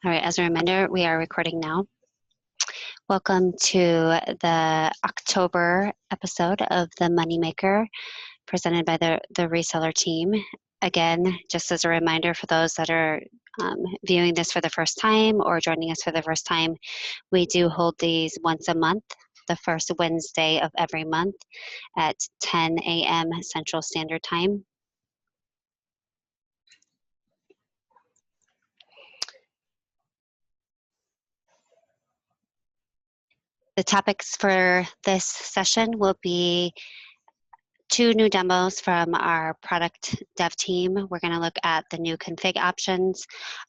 All right, as a reminder, we are recording now. Welcome to the October episode of the MoneyMaker presented by the Reseller team. Again, just as a reminder for those that are viewing this for the first time or joining us for the first time, we do hold these once a month, the first Wednesday of every month at 10 a.m. Central Standard Time. The topics for this session will be 2 new demos from our product dev team. We're going to look at the new config options,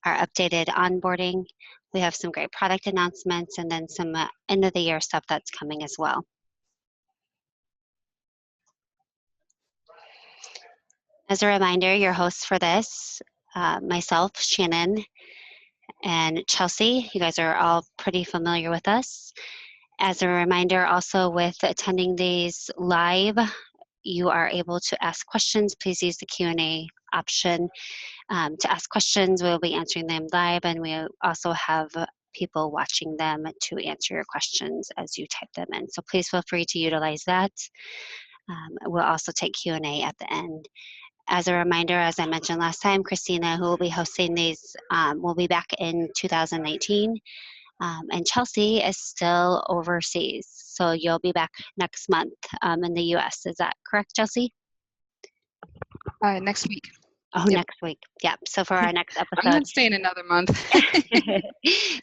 our updated onboarding. We have some great product announcements and then some end of the year stuff that's coming as well. As a reminder, your hosts for this, myself, Shannon, and Chelsea. You guys are all pretty familiar with us. As a reminder, also with attending these live, you are able to ask questions. Please use the Q&A option to ask questions. We'll be answering them live, and we also have people watching them to answer your questions as you type them in. So please feel free to utilize that. We'll also take Q&A at the end. As a reminder, as I mentioned last time, Christina, who will be hosting these, will be back in 2019. And Chelsea is still overseas. So you'll be back next month in the US. Is that correct, Chelsea? Next week. Oh, yep. Next week. Yep. So for our next episode. I'm not staying another month.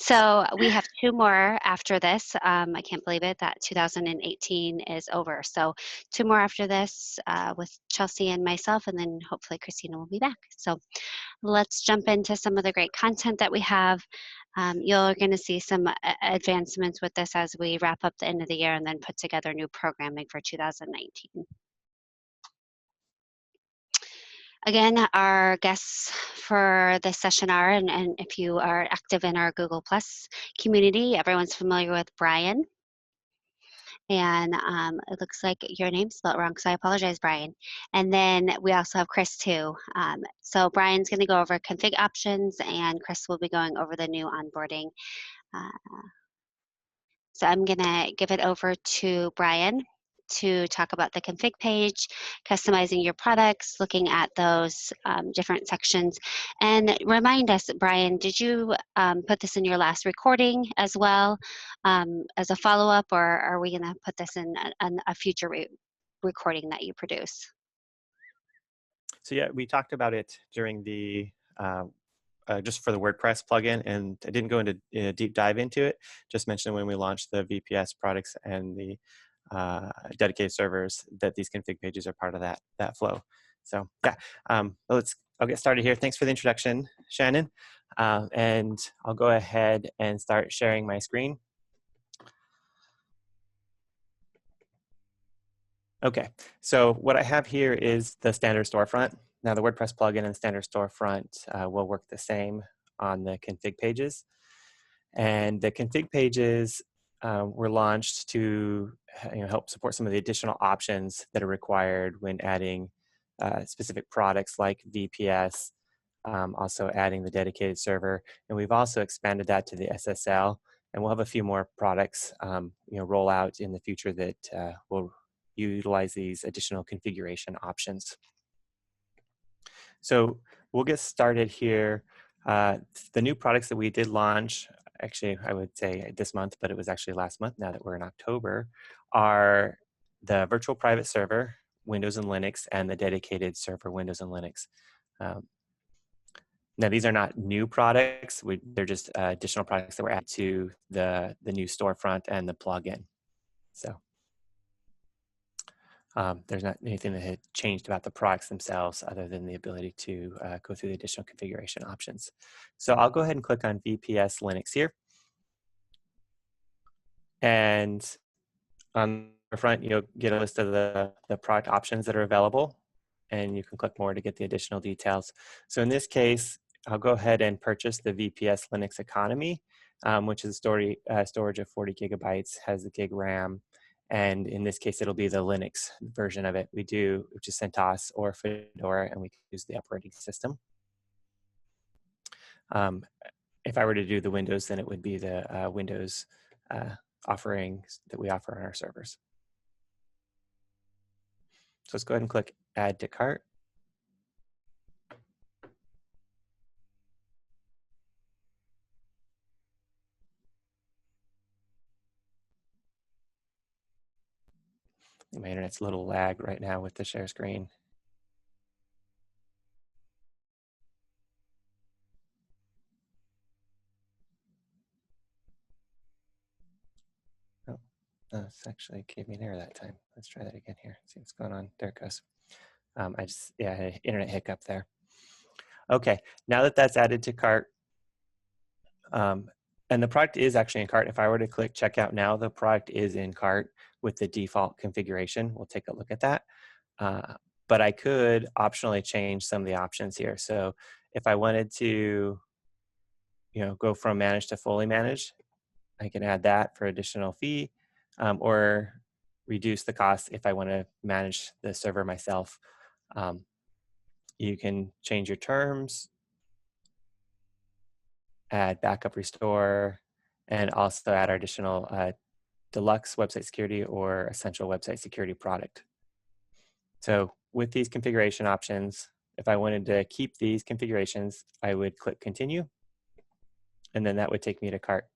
So we have 2 more after this. I can't believe it that 2018 is over. So 2 more after this with Chelsea and myself, and then hopefully Christina will be back. So let's jump into some of the great content that we have. You're going to see some advancements with this as we wrap up the end of the year and then put together new programming for 2019. Again, our guests for this session are, and if you are active in our Google Plus community, everyone's familiar with Brian. And it looks like your name's spelled wrong, so I apologize, Brian. And then we also have Chris too. So Brian's going to go over config options, and Chris will be going over the new onboarding. So I'm going to give it over to Brian to talk about the config page, customizing your products, looking at those different sections. And remind us, Brian, did you put this in your last recording as well as a follow-up, or are we going to put this in a future recording that you produce? So yeah, we talked about it during the just for the WordPress plugin, and I didn't go into a deep dive into it. Just mentioned when we launched the VPS products and the dedicated servers that these config pages are part of that flow. So yeah, I'll get started here. Thanks for the introduction, Shannon. And I'll go ahead and start sharing my screen. Okay, so what I have here is the standard storefront. Now the WordPress plugin and standard storefront will work the same on the config pages. And the config pages were launched to help support some of the additional options that are required when adding specific products like VPS, also adding the dedicated server. And we've also expanded that to the SSL. And we'll have a few more products roll out in the future that will utilize these additional configuration options. So we'll get started here. The new products that we did launch, actually I would say this month, but it was actually last month now that we're in October, are the virtual private server, Windows and Linux, and the dedicated server, Windows and Linux. Now these are not new products, they're just additional products that were added to the new storefront and the plugin. So there's not anything that had changed about the products themselves other than the ability to go through the additional configuration options. So I'll go ahead and click on VPS Linux here. And on the front, you'll get a list of the product options that are available, and you can click more to get the additional details. So in this case, I'll go ahead and purchase the VPS Linux Economy, which is storage of 40 gigabytes, has the gig RAM. And in this case, it'll be the Linux version of it. We do, which is CentOS or Fedora, and we can use the operating system. if I were to do the Windows, then it would be the Windows offerings that we offer on our servers. So let's go ahead and click Add to Cart. My internet's a little lag right now with the share screen. Oh, it's actually gave me an error that time. Let's try that again here. See what's going on. There it goes. Yeah, internet hiccup there. Okay, now that that's added to cart, and the product is actually in cart. If I were to click checkout now, the product is in cart with the default configuration. We'll take a look at that. But I could optionally change some of the options here. So if I wanted to, go from managed to fully managed, I can add that for additional fee, or reduce the cost if I want to manage the server myself. You can change your terms, add backup restore, and also add our additional deluxe website security or essential website security product. So with these configuration options, if I wanted to keep these configurations, I would click continue, and then that would take me to cart.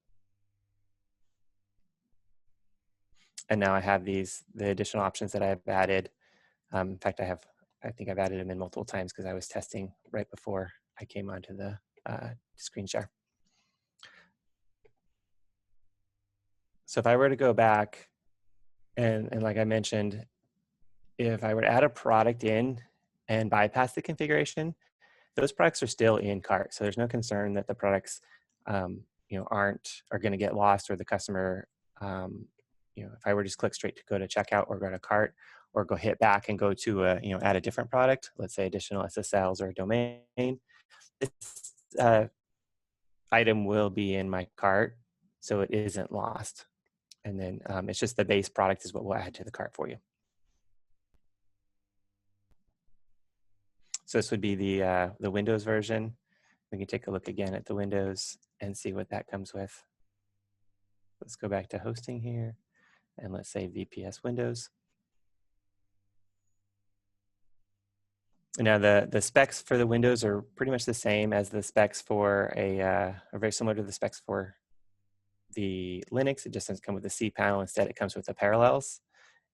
And now I have the additional options that I've added. In fact, I think I've added them in multiple times because I was testing right before I came onto the screen share. So if I were to go back, and like I mentioned, if I were to add a product in and bypass the configuration, those products are still in cart. So there's no concern that the products, are going to get lost, or the customer, if I were to just click straight to go to checkout or go to cart, or go hit back and go to add a different product, let's say additional SSLs or a domain, this item will be in my cart, so it isn't lost. And then it's just the base product is what we'll add to the cart for you. So this would be the Windows version. We can take a look again at the Windows and see what that comes with. Let's go back to hosting here, and let's say VPS Windows. And now the specs for the Windows are pretty much the same as the specs for are very similar to the specs for the Linux. It just doesn't come with the cPanel. Instead, it comes with the Parallels,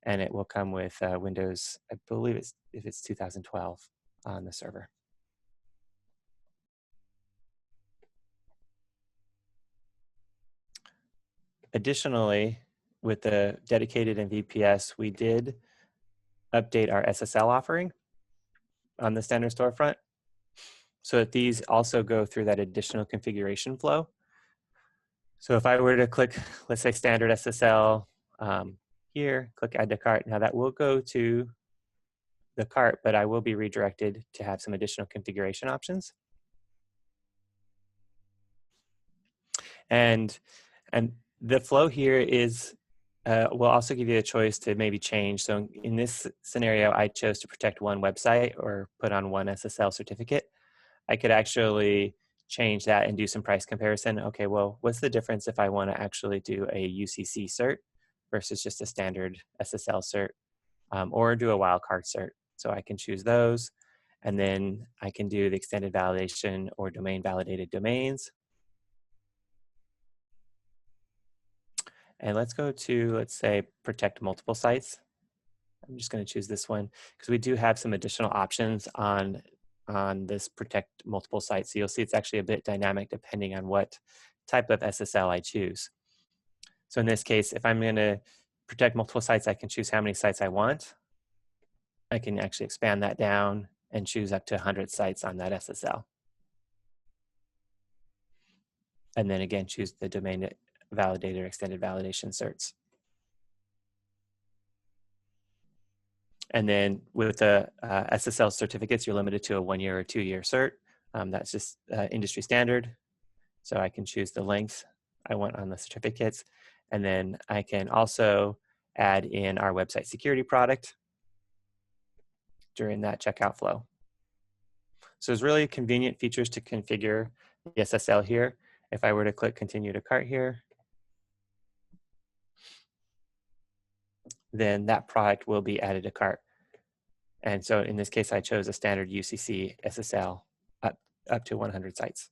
and it will come with Windows, I believe if it's 2012 on the server. Additionally, with the dedicated and VPS, we did update our SSL offering on the standard storefront, so that these also go through that additional configuration flow. So if I were to click, let's say standard SSL here, click add to cart, now that will go to the cart, but I will be redirected to have some additional configuration options. And the flow here is, will also give you a choice to maybe change. So in this scenario, I chose to protect one website or put on one SSL certificate. I could actually change that and do some price comparison. Okay, well, what's the difference if I want to actually do a UCC cert versus just a standard SSL cert, or do a wildcard cert? So I can choose those, and then I can do the extended validation or domain validated domains. And let's go to, let's say, protect multiple sites. I'm just going to choose this one because we do have some additional options on this protect multiple sites. So you'll see it's actually a bit dynamic depending on what type of SSL I choose. So in this case, if I'm going to protect multiple sites, I can choose how many sites I want. I can actually expand that down and choose up to 100 sites on that SSL. And then again, choose the domain validated or extended validation certs. And then with the SSL certificates, you're limited to a 1-year or 2-year cert. That's just industry standard. So I can choose the length I want on the certificates. And then I can also add in our website security product during that checkout flow. So there's really convenient features to configure the SSL here. If I were to click continue to cart here, then that product will be added to cart. And so in this case, I chose a standard UCC SSL up to 100 sites.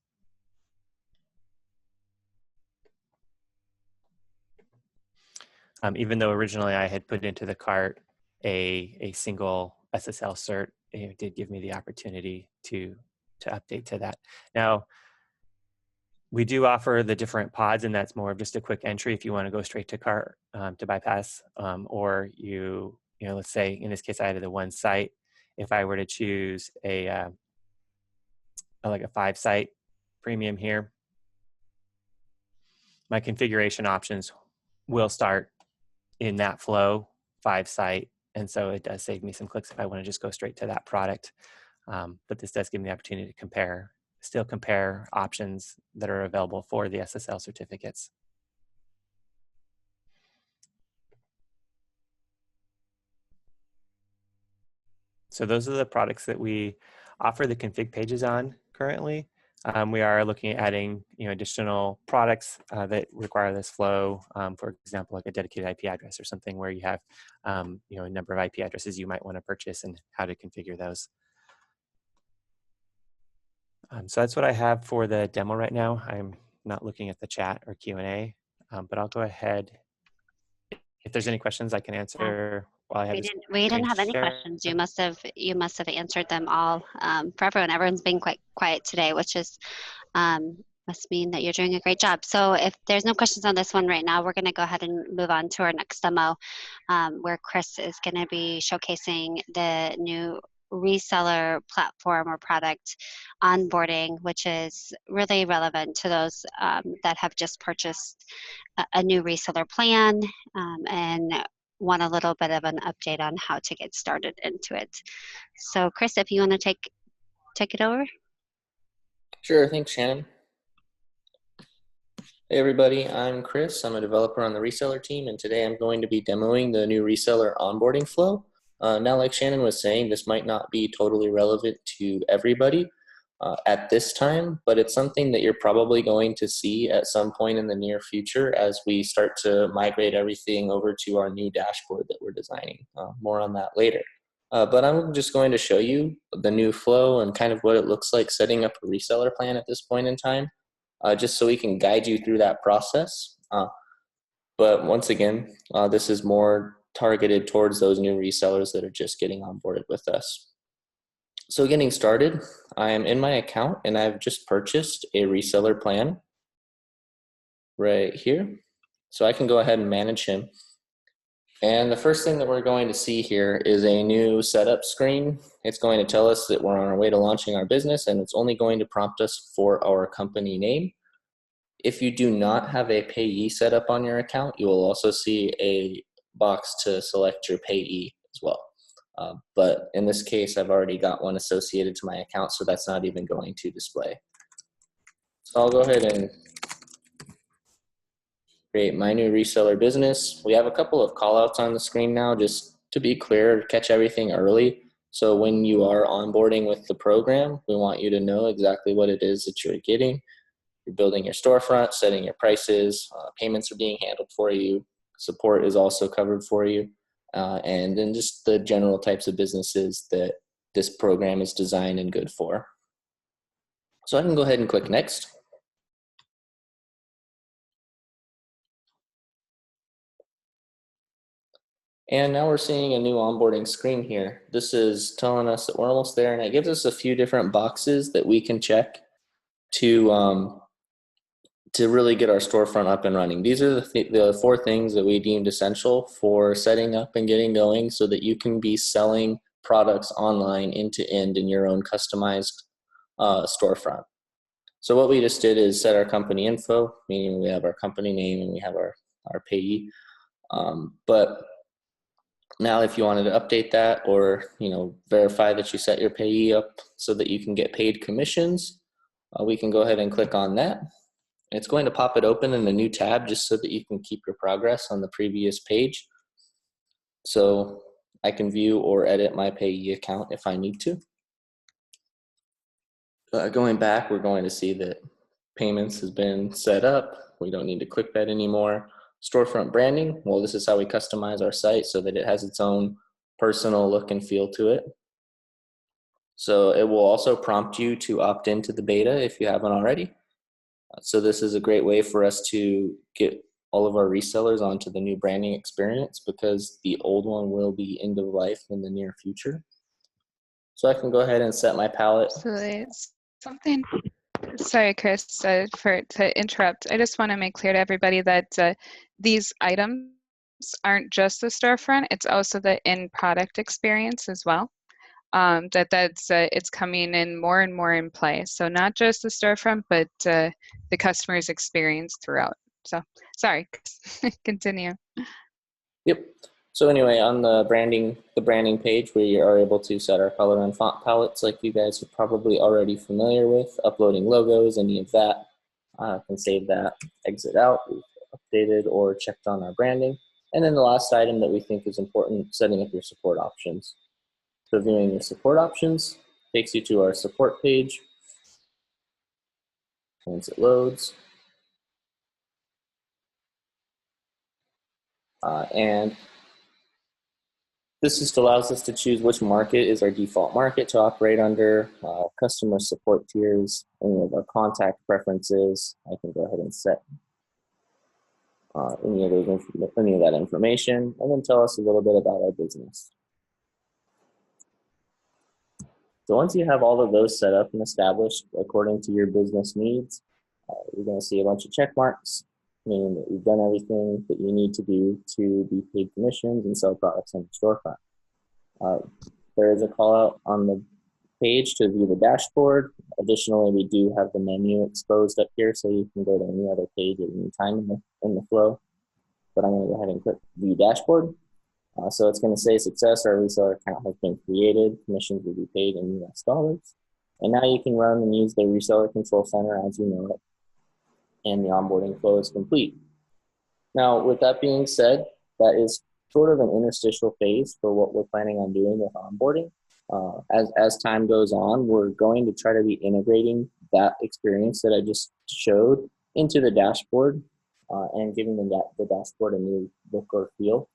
Even though originally I had put into the cart a single SSL cert, it did give me the opportunity to update to that. Now, we do offer the different pods, and that's more of just a quick entry if you want to go straight to cart to bypass, or you know, let's say in this case I added the one site. If I were to choose a like a 5-site premium here, my configuration options will start in that flow 5-site, and so it does save me some clicks if I want to just go straight to that product. But this does give me the opportunity to still compare options that are available for the SSL certificates. So those are the products that we offer the config pages on currently. We are looking at adding, you know, additional products that require this flow. For example, like a dedicated IP address or something where you have, you know, a number of IP addresses you might want to purchase and how to configure those. So that's what I have for the demo right now. I'm not looking at the chat or Q&A, but I'll go ahead. If there's any questions I can answer while I have We didn't have any share. questions. You must have answered them all for everyone. Everyone's been quite quiet today, which is must mean that you're doing a great job. So if there's no questions on this one right now, we're going to go ahead and move on to our next demo, where Chris is going to be showcasing the new reseller platform or product onboarding, which is really relevant to those that have just purchased a new reseller plan and want a little bit of an update on how to get started into it. So Chris, if you want to take it over. Sure, thanks Shannon. Hey everybody, I'm Chris. I'm a developer on the reseller team, and today I'm going to be demoing the new reseller onboarding flow. Now, like Shannon was saying, this might not be totally relevant to everybody at this time, but it's something that you're probably going to see at some point in the near future as we start to migrate everything over to our new dashboard that we're designing. More on that later. But I'm just going to show you the new flow and kind of what it looks like setting up a reseller plan at this point in time. Just so we can guide you through that process. But once again, this is more targeted towards those new resellers that are just getting onboarded with us. So getting started, I am in my account and I've just purchased a reseller plan right here. So I can go ahead and manage him. And the first thing that we're going to see here is a new setup screen. It's going to tell us that we're on our way to launching our business, and it's only going to prompt us for our company name. If you do not have a payee set up on your account, you will also see a box to select your payee as well. But in this case, I've already got one associated to my account, so that's not even going to display. So I'll go ahead and create my new reseller business. We have a couple of callouts on the screen now, just to be clear, catch everything early. So when you are onboarding with the program, we want you to know exactly what it is that you're getting. You're building your storefront, setting your prices, payments are being handled for you, support is also covered for you, and then just the general types of businesses that this program is designed and good for. So I can go ahead and click next. And now we're seeing a new onboarding screen here. This is telling us that we're almost there, and it gives us a few different boxes that we can check to really get our storefront up and running. These are the 4 things that we deemed essential for setting up and getting going so that you can be selling products online end to end in your own customized storefront. So what we just did is set our company info, meaning we have our company name and we have our payee. But now if you wanted to update that or verify that you set your payee up so that you can get paid commissions, we can go ahead and click on that. It's going to pop it open in a new tab just so that you can keep your progress on the previous page. So I can view or edit my payee account if I need to. Going back, we're going to see that Payments has been set up. We don't need to click that anymore. Storefront branding, well, this is how we customize our site so that it has its own personal look and feel to it. So it will also prompt you to opt into the beta if you haven't already. So this is a great way for us to get all of our resellers onto the new branding experience, because the old one will be end of life in the near future. So I can go ahead and set my palette. Absolutely. Something, sorry, Chris, to interrupt. I just want to make clear to everybody that these items aren't just the storefront, it's also the in-product experience as well. It's coming in more and more in play. So not just the storefront, but the customer's experience throughout. So sorry, continue. Yep. So anyway, on the branding page, we are able to set our color and font palettes like you guys are probably already familiar with, uploading logos, any of that. Can save that, exit out, we've updated or checked on our branding. And then the last item that we think is important, setting up your support options. So viewing the support options takes you to our support page. Once it loads. And this just allows us to choose which market is our default market to operate under, customer support tiers, any of our contact preferences. I can go ahead and set any of that information, and then tell us a little bit about our business. So once you have all of those set up and established according to your business needs, you're going to see a bunch of check marks, meaning that you've done everything that you need to do to be paid commissions and sell products on your storefront. There is a call out on the page to view the dashboard. Additionally, we do have the menu exposed up here, so you can go to any other page at any time in the flow. But I'm going to go ahead and click View Dashboard. So it's going to say success, our reseller account has been created, commissions will be paid in US dollars. And now you can run and use the Reseller Control Center as you know it, and the onboarding flow is complete. Now, with that being said, that is sort of an interstitial phase for what we're planning on doing with onboarding. As time goes on, we're going to try to be integrating that experience that I just showed into the dashboard and giving the dashboard a new look or feel.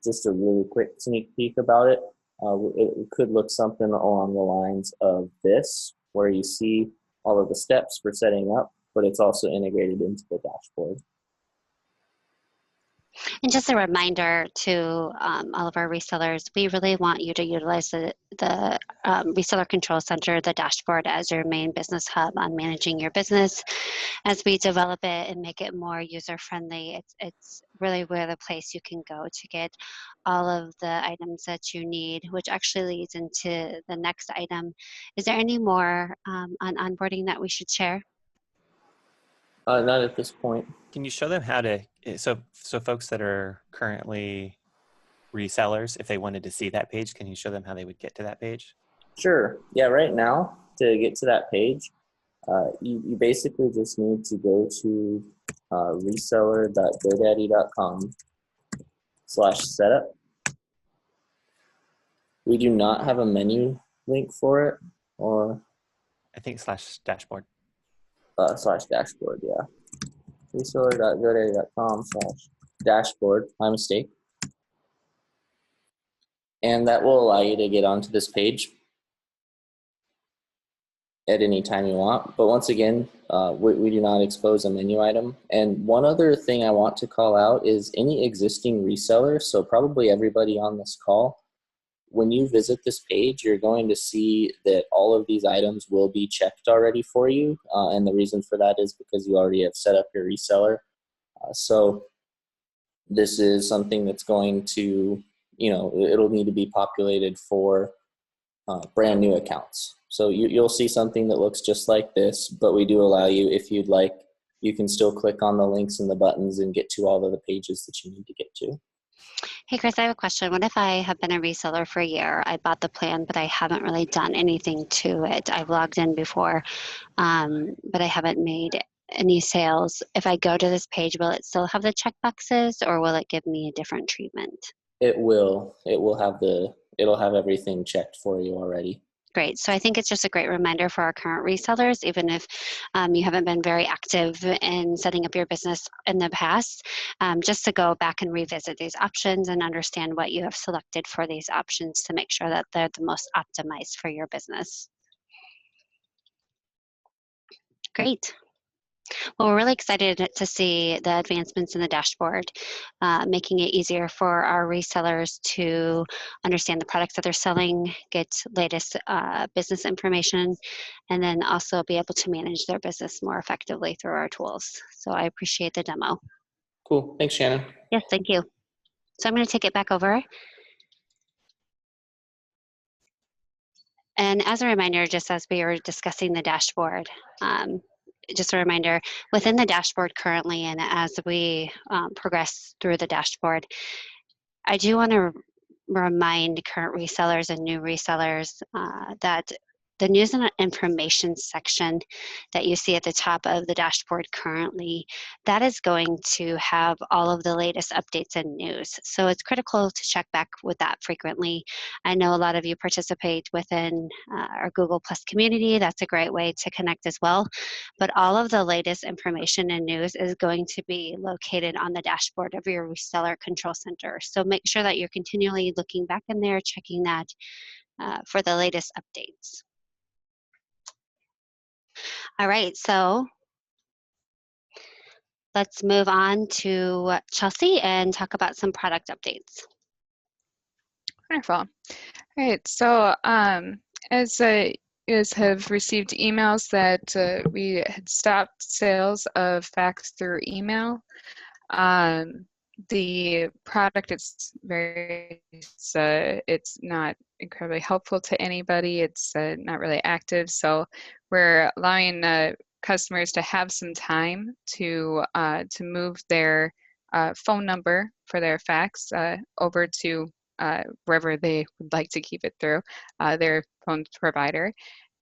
Just a really quick sneak peek about it. It could look something along the lines of this, where you see all of the steps for setting up, but it's also integrated into the dashboard. And just a reminder to all of our resellers, we really want you to utilize the Reseller Control Center, the dashboard, as your main business hub on managing your business. As we develop it and make it more user-friendly, it's really where the place you can go to get all of the items that you need, which actually leads into the next item. Is there any more on onboarding that we should share? Not at this point. Can you show them how to, so folks that are currently resellers, if they wanted to see that page, can you show them how they would get to that page? Sure. Yeah, right now, to get to that page, you basically just need to go to reseller.godaddy.com/setup. We do not have a menu link for it, or I think /dashboard. /dashboard, yeah. Reseller.godaddy.com/dashboard, my mistake. And that will allow you to get onto this page at any time you want. But once again, we do not expose a menu item. And one other thing I want to call out is any existing reseller, so probably everybody on this call, when you visit this page, you're going to see that all of these items will be checked already for you. And the reason for that is because you already have set up your reseller. So this is something that's going to, it'll need to be populated for brand new accounts. So you'll see something that looks just like this, but we do allow you, if you'd like, you can still click on the links and the buttons and get to all of the pages that you need to get to. Hey, Chris, I have a question. What if I have been a reseller for a year? I bought the plan, but I haven't really done anything to it. I've logged in before, but I haven't made any sales. If I go to this page, will it still have the check boxes, or will it give me a different treatment? It will. It'll have everything checked for you already. Great. So I think it's just a great reminder for our current resellers, even if you haven't been very active in setting up your business in the past, just to go back and revisit these options and understand what you have selected for these options to make sure that they're the most optimized for your business. Great. Well, we're really excited to see the advancements in the dashboard, making it easier for our resellers to understand the products that they're selling, get latest business information, and then also be able to manage their business more effectively through our tools. So I appreciate the demo. Cool. Thanks, Shannon. Yes, thank you. So I'm going to take it back over. And as a reminder, just as we were discussing the dashboard, just a reminder, within the dashboard currently, and as we progress through the dashboard, I do want to remind current resellers and new resellers that the news and information section that you see at the top of the dashboard currently, that is going to have all of the latest updates and news. So it's critical to check back with that frequently. I know a lot of you participate within our Google Plus community. That's a great way to connect as well. But all of the latest information and news is going to be located on the dashboard of your reseller control center. So make sure that you're continually looking back in there, checking that for the latest updates. All right, so let's move on to Chelsea and talk about some product updates. Wonderful. All right, so as you guys have received emails that we had stopped sales of fax through email. The product it's not incredibly helpful to anybody. It's not really active, so we're allowing customers to have some time to move their phone number for their fax over to wherever they would like to keep it through their phone provider.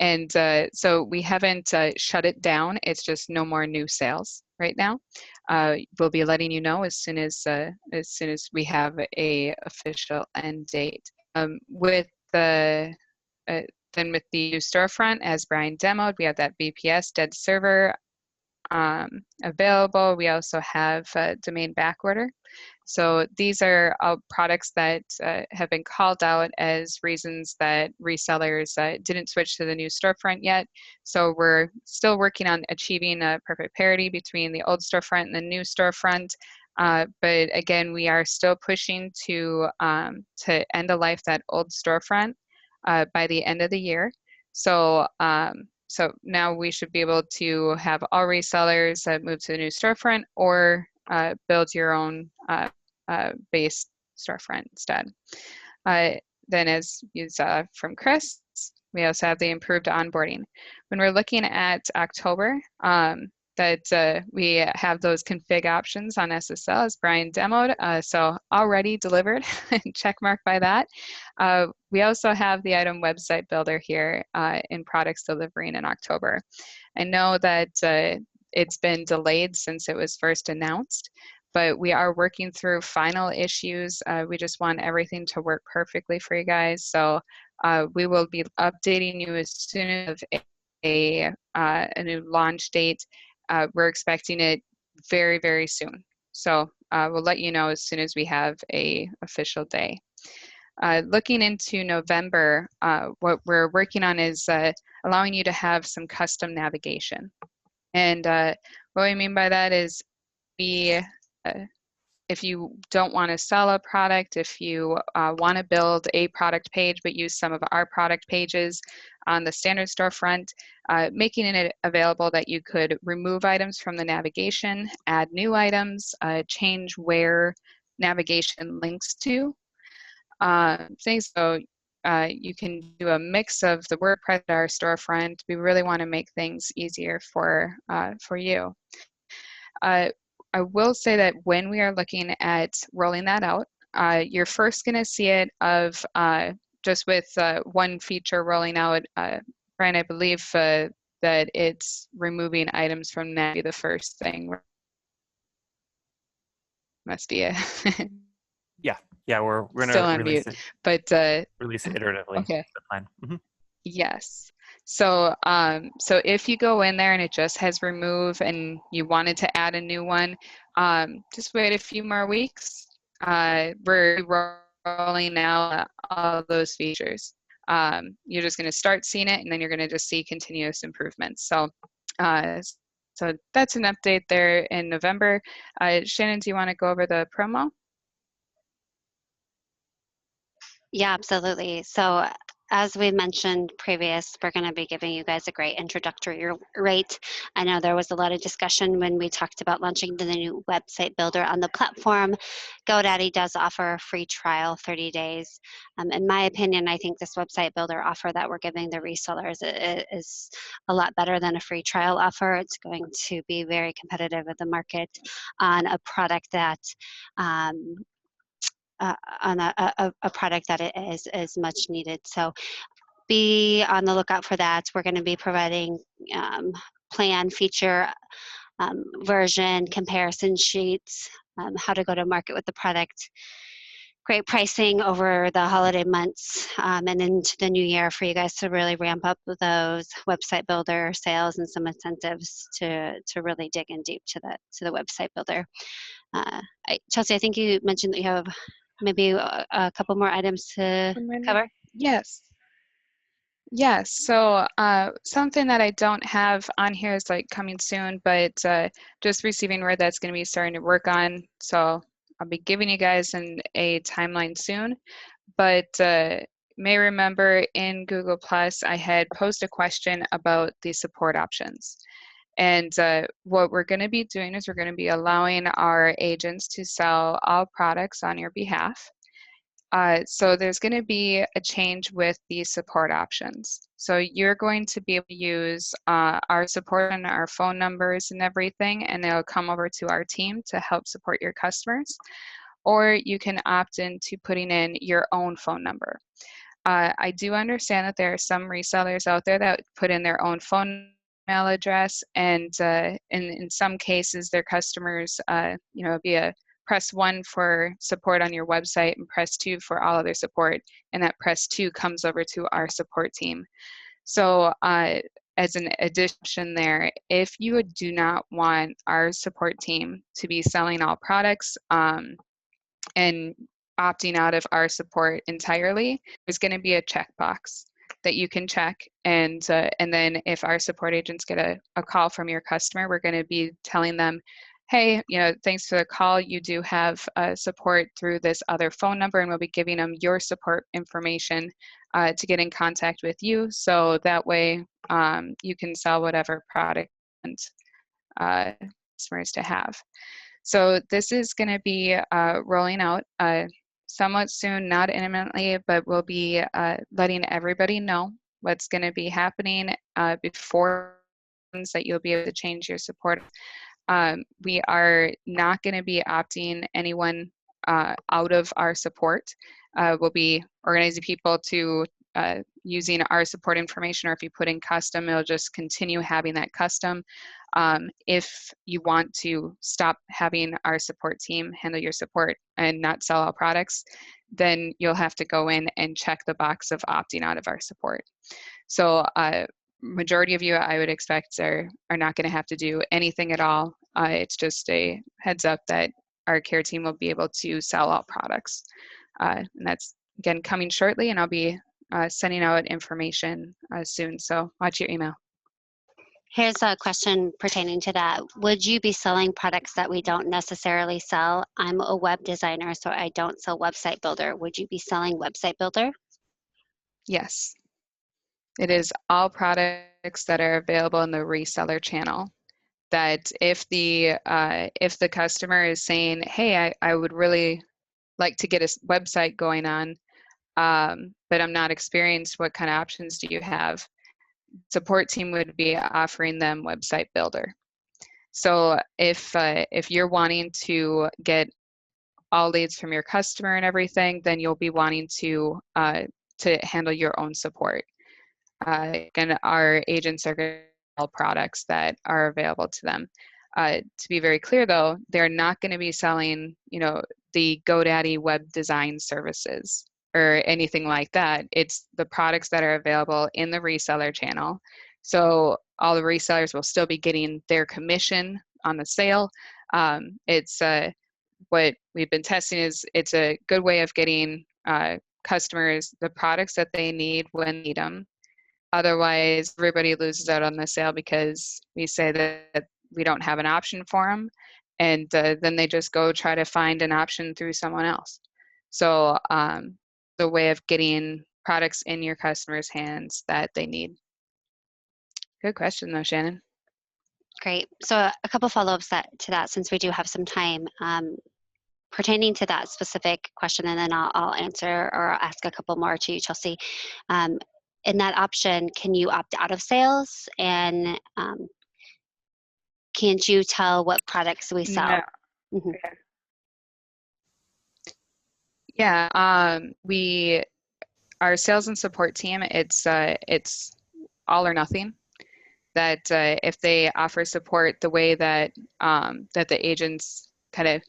And so we haven't shut it down. It's just no more new sales right now. We'll be letting you know as soon as we have a official end date. With the then with the new storefront, as Brian demoed, we have that VPS dead server available. We also have domain backorder. So these are all products that have been called out as reasons that resellers didn't switch to the new storefront yet. So we're still working on achieving a perfect parity between the old storefront and the new storefront. But again, we are still pushing to end of life that old storefront by the end of the year. So so now we should be able to have all resellers move to the new storefront or build your own base storefront instead. Then as you saw from Chris, we also have the improved onboarding. When we're looking at October, that we have those config options on SSL as Brian demoed, so already delivered, check mark by that. We also have the item website builder here in products delivering in October. I know that it's been delayed since it was first announced, but we are working through final issues. We just want everything to work perfectly for you guys. So we will be updating you as soon as a new launch date. We're expecting it very, very soon. So we'll let you know as soon as we have a official day. Looking into November, what we're working on is allowing you to have some custom navigation. And what we mean by that is if you don't want to sell a product, if you want to build a product page but use some of our product pages on the standard storefront, making it available that you could remove items from the navigation, add new items, change where navigation links to, things. So you can do a mix of the WordPress and our storefront. We really want to make things easier for you. I will say that when we are looking at rolling that out, you're first going to see it of just with one feature rolling out. Brian, I believe that it's removing items from that be the first thing. Must be it. Yeah, we're going Still to on release mute, it. But Release it iteratively. okay. The plan. Mm-hmm. Yes. So, so if you go in there and it just has remove and you wanted to add a new one, just wait a few more weeks. We're rolling out all those features. You're just going to start seeing it, and then you're going to just see continuous improvements. So, uh, so that's an update there in November. Shannon, do you want to go over the promo? Yeah, absolutely. So as we mentioned previous, we're going to be giving you guys a great introductory rate. I know there was a lot of discussion when we talked about launching the new website builder on the platform. GoDaddy does offer a free trial, 30 days. In my opinion, I think this website builder offer that we're giving the resellers is a lot better than a free trial offer. It's going to be very competitive with the market on a product that on a product that is much needed. So be on the lookout for that. We're going to be providing plan, feature, version, comparison sheets, how to go to market with the product, great pricing over the holiday months and into the new year for you guys to really ramp up those website builder sales and some incentives to really dig in deep to the website builder. Chelsea, I think you mentioned that you have maybe a couple more items to cover. Yes. Yes, so something that I don't have on here is like coming soon, but just receiving word that's going to be starting to work on. So I'll be giving you guys a timeline soon. But may remember in Google Plus, I had posed a question about the support options. And what we're going to be doing is we're going to be allowing our agents to sell all products on your behalf. So there's going to be a change with the support options. So you're going to be able to use our support and our phone numbers and everything, and they'll come over to our team to help support your customers. Or you can opt into putting in your own phone number. I do understand that there are some resellers out there that put in their own phone email address, and in some cases, their customers, be a press 1 for support on your website and press 2 for all other support, and that press 2 comes over to our support team. So as an addition there, if you do not want our support team to be selling all products and opting out of our support entirely, there's going to be a checkbox that you can check, and then if our support agents get a call from your customer, we're going to be telling them, hey, thanks for the call. You do have support through this other phone number, and we'll be giving them your support information to get in contact with you. So that way you can sell whatever product and customers to have. So this is going to be rolling out somewhat soon, not imminently, but we'll be letting everybody know what's going to be happening before that you'll be able to change your support. We are not going to be opting anyone out of our support. We'll be organizing people to using our support information, or if you put in custom, it'll just continue having that custom. If you want to stop having our support team handle your support and not sell all products, then you'll have to go in and check the box of opting out of our support. So majority of you, I would expect, are not going to have to do anything at all. It's just a heads up that our care team will be able to sell all products. And that's, again, coming shortly, and I'll be sending out information soon. So watch your email. Here's a question pertaining to that. Would you be selling products that we don't necessarily sell? I'm a web designer, so I don't sell website builder. Would you be selling website builder? Yes. It is all products that are available in the reseller channel. That if the customer is saying, hey, I would really like to get a website going on, but I'm not experienced, what kind of options do you have? Support team would be offering them website builder. So if you're wanting to get all leads from your customer and everything, then you'll be wanting to handle your own support. And our agents are going to sell products that are available to them. To be very clear, though, they're not going to be selling, the GoDaddy web design services. or anything like that. It's the products that are available in the reseller channel. So all the resellers will still be getting their commission on the sale. It's what we've been testing is it's a good way of getting customers the products that they need when they need them. Otherwise, everybody loses out on the sale because we say that we don't have an option for them, and then they just go try to find an option through someone else. So the way of getting products in your customers' hands that they need. Good question though, Shannon. Great. So a couple follow-ups to that, since we do have some time, pertaining to that specific question, and then I'll answer or I'll ask a couple more to you, Chelsea. In that option, can you opt out of sales? And can't you tell what products we sell? No. Mm-hmm. Yeah, our sales and support team, it's all or nothing. That if they offer support, the way that that the agents kind of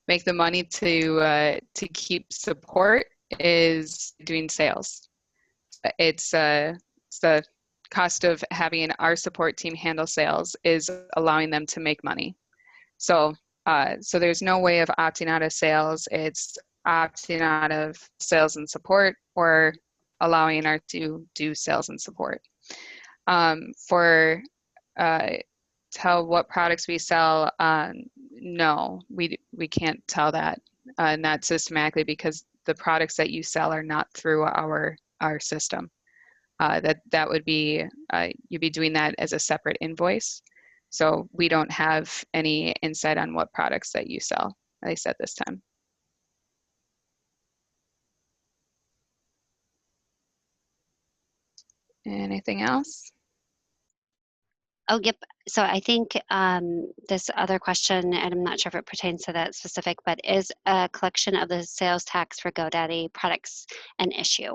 make the money to keep support is doing sales. It's the cost of having our support team handle sales is allowing them to make money. So so there's no way of opting out of sales. It's opting out of sales and support or allowing our to do sales and support. For tell what products we sell, no, we can't tell that, not systematically, because the products that you sell are not through our system. That would be you'd be doing that as a separate invoice. So we don't have any insight on what products that you sell, at least at this time. Anything else? Oh, yep. So I think this other question, and I'm not sure if it pertains to that specific, but is a collection of the sales tax for GoDaddy products an issue?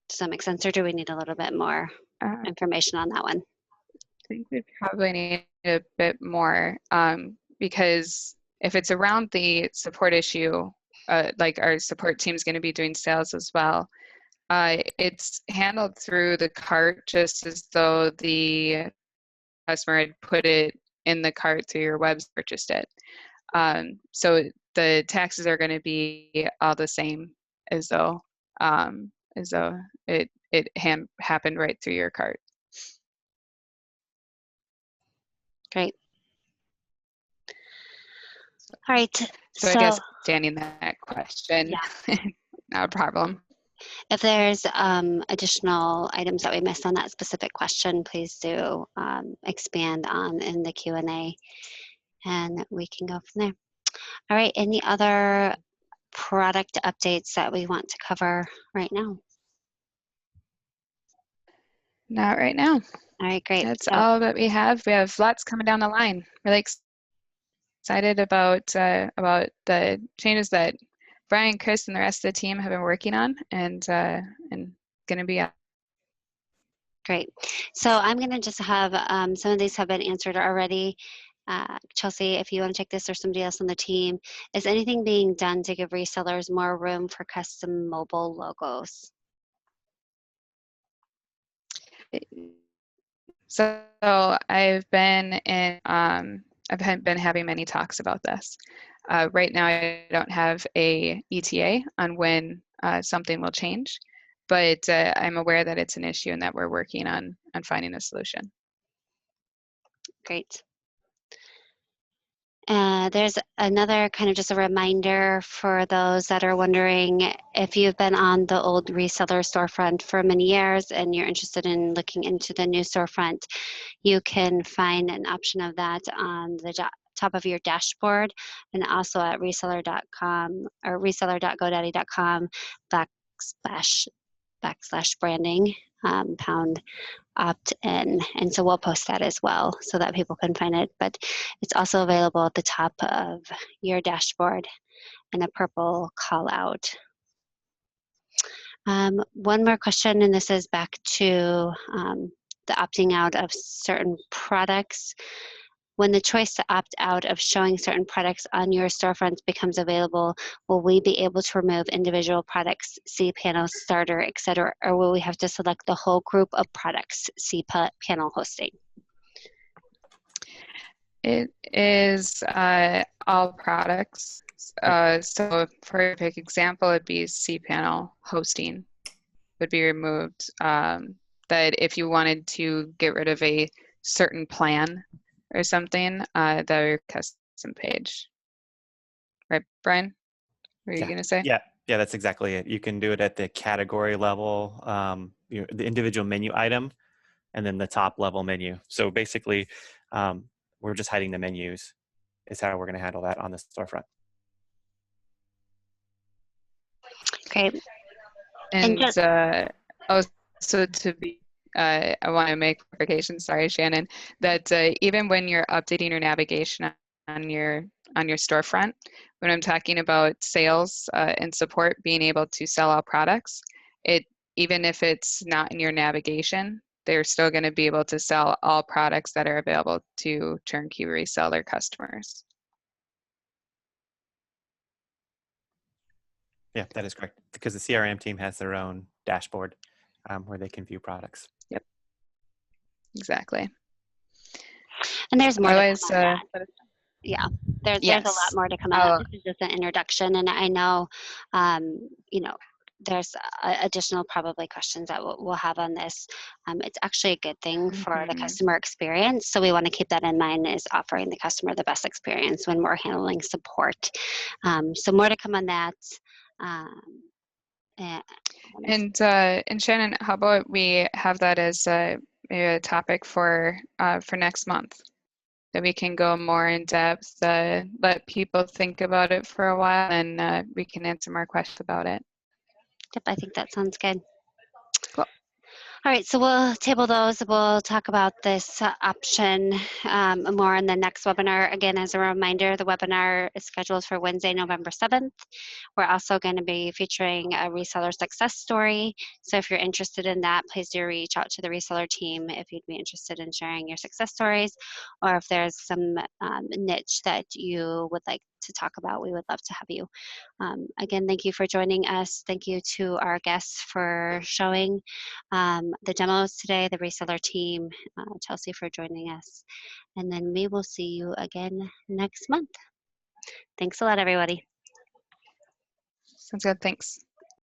Does that make sense, or do we need a little bit more information on that one? I think we probably need a bit more because if it's around the support issue, like our support team is going to be doing sales as well. It's handled through the cart just as though the customer had put it in the cart through your website, purchased it. So the taxes are going to be all the same as though it happened right through your cart. Great. All right. So I guess understanding that question, yeah. Not a problem. If there's additional items that we missed on that specific question, please do expand on in the Q&A, and we can go from there. All right, any other product updates that we want to cover right now? Not right now. All right, great. That's all that we have. We have lots coming down the line. Really excited about the changes that Brian, Chris, and the rest of the team have been working on, and going to be up. Great. So I'm going to just have some of these have been answered already. Chelsea, if you want to take this, or somebody else on the team, is anything being done to give resellers more room for custom mobile logos? So I've been having many talks about this. Right now, I don't have a ETA on when something will change, but I'm aware that it's an issue and that we're working on finding a solution. Great. There's another kind of just a reminder for those that are wondering, if you've been on the old reseller storefront for many years and you're interested in looking into the new storefront, you can find an option of that on the top of your dashboard, and also at reseller.com or reseller.godaddy.com / branding pound opt-in, and so we'll post that as well so that people can find it, but it's also available at the top of your dashboard in a purple call out. One more question, and this is back to the opting out of certain products. When the choice to opt out of showing certain products on your storefronts becomes available, will we be able to remove individual products, cPanel, starter, etc., or will we have to select the whole group of products, cPanel hosting? It is all products. So for a quick example, it'd be cPanel hosting would be removed. That if you wanted to get rid of a certain plan or something, the custom page. Right, Brian? What were you going to say? Yeah, that's exactly it. You can do it at the category level, the individual menu item, and then the top level menu. So basically, we're just hiding the menus is how we're going to handle that on the storefront. Great. And also to be, I want to make clarification, sorry, Shannon, that even when you're updating your navigation on your storefront, when I'm talking about sales and support, being able to sell all products, even if it's not in your navigation, they're still going to be able to sell all products that are available to turnkey reseller customers. Yeah, that is correct. Because the CRM team has their own dashboard where they can view products. Yep, exactly. And there's more Otherwise, to come on that. Yeah, there's a lot more to come on. This is just an introduction, and I know, you know, there's additional probably questions that we'll have on this. It's actually a good thing for the customer experience, so we want to keep that in mind, is offering the customer the best experience when we're handling support. So more to come on that. And Shannon, how about we have that as a topic for next month, that we can go more in depth, let people think about it for a while, and we can answer more questions about it. Yep, I think that sounds good. Cool. All right, so we'll table those. We'll talk about this option more in the next webinar. Again, as a reminder, the webinar is scheduled for Wednesday, November 7th. We're also going to be featuring a reseller success story. So if you're interested in that, please do reach out to the reseller team if you'd be interested in sharing your success stories, or if there's some niche that you would like to talk about, we would love to have you. Again, thank you for joining us. Thank you to our guests for showing the demos today, the reseller team, Chelsea for joining us. And then we will see you again next month. Thanks a lot, everybody. Sounds good. Thanks.